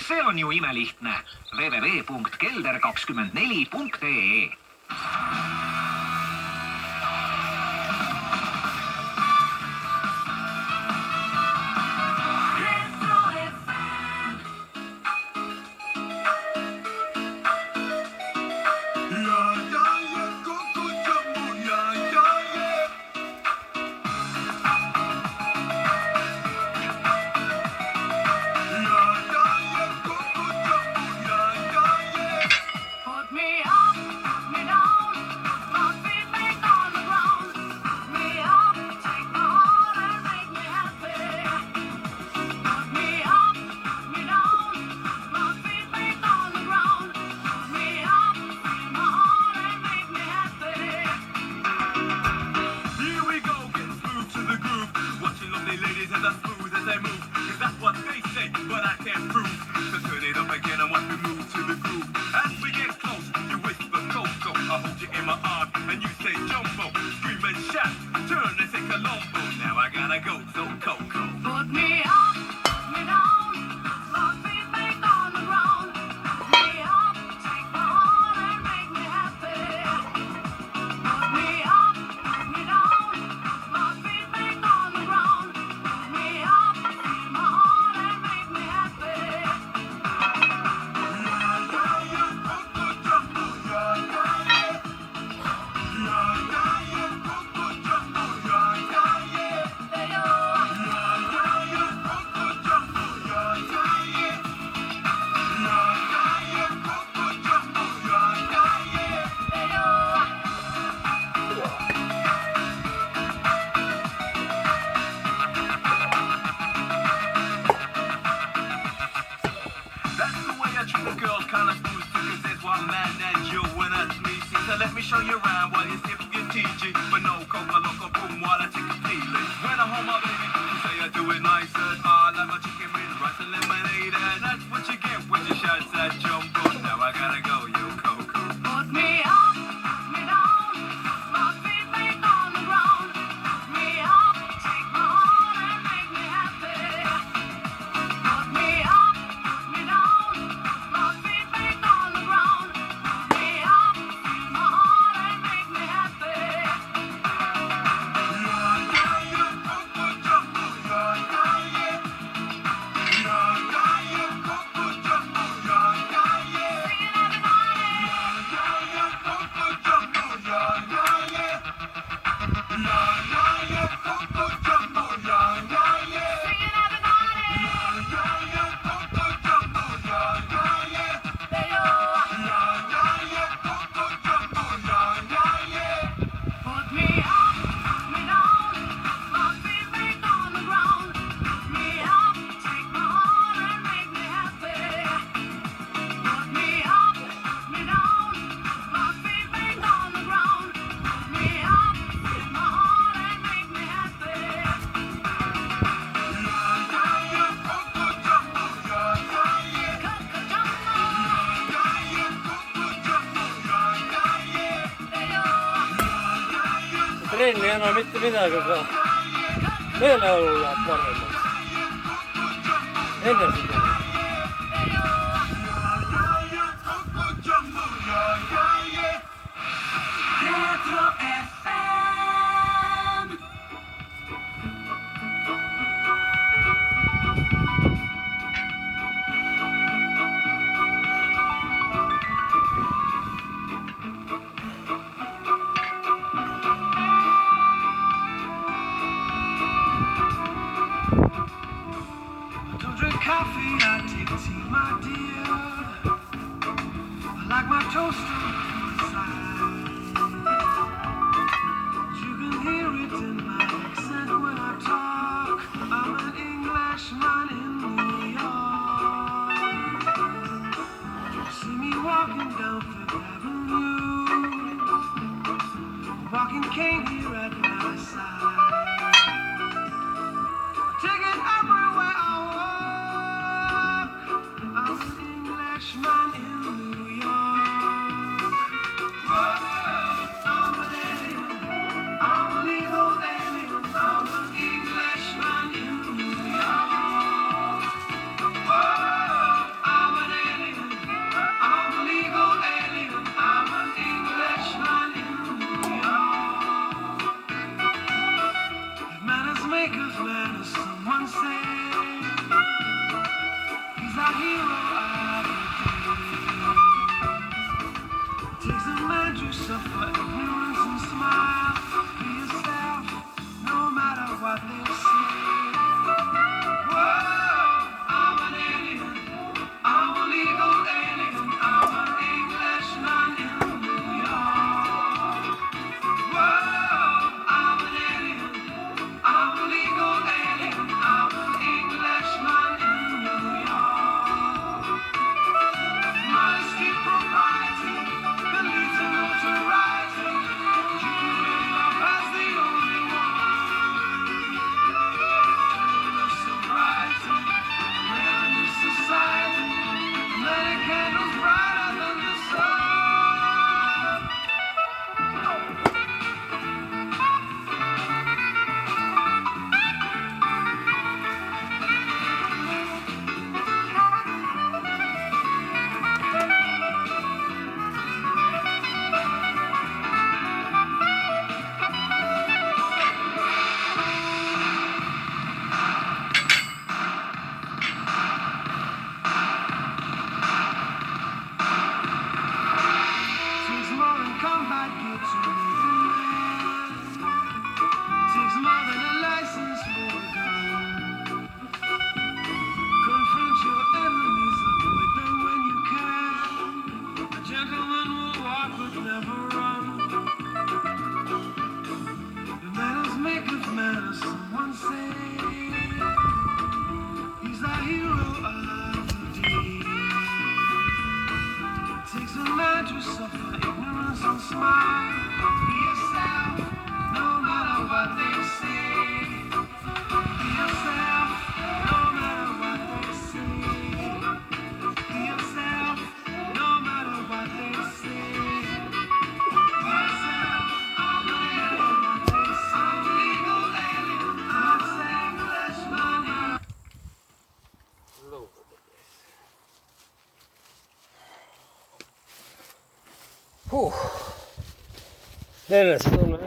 see on ju imelihtne. www.kelder24.ee. Let me show you around while you sip your TG. But no coca loco boom while I take a peeling. When I hold my baby, you say I do it nicer. I like my chicken with rice and lemonade. And that's what you get when you shots at jumbo. Now I gotta go, yo Coco. Put me up, put me down. My feet make on the ground. Put me up, take my heart and make me happy. Put me up, put me down. My feet make on the ground. Put me up, my heart and make me happy. Trenni ei enää mitään saa meillä paremmaksi. Ennen sitä. Coffee, I take tea, my dear. I like my toast on the side. You can hear it in my accent when I talk. I'm an Englishman in New York. See me walking down Fifth Avenue, walking cane here at my side. Take it everywhere I walk. I'm an Englishman in New York. our hero of the day. Takes a man to suffer ignorance and smile. Be yourself, no matter what they say. Whoa, I'm an alien. I'm a legal alien. I'm an Englishman in New York. Whoa, I'm an alien. I'm a legal alien. I'm an Englishman in New York. Modesty, propriety, the lead to notoriety. Keeping love as the only one. The sobriety, brand new society. Many candles brighter than the sun. Takes more than combat gear to make a man. Takes more than a license for a gun. Confront your enemies, avoid them when you can. A gentleman will walk but never run. The manners maketh manners, someone say. He's the hero of the day. Takes a man to suffer ignorance and smile. Be yourself, no matter what they say. Be yourself, no matter what they say. Be yourself, no matter what they say. Be yourself, I'm a alien, I'm a legal alien, I'm a Englishman. Huh. Neljäs tunne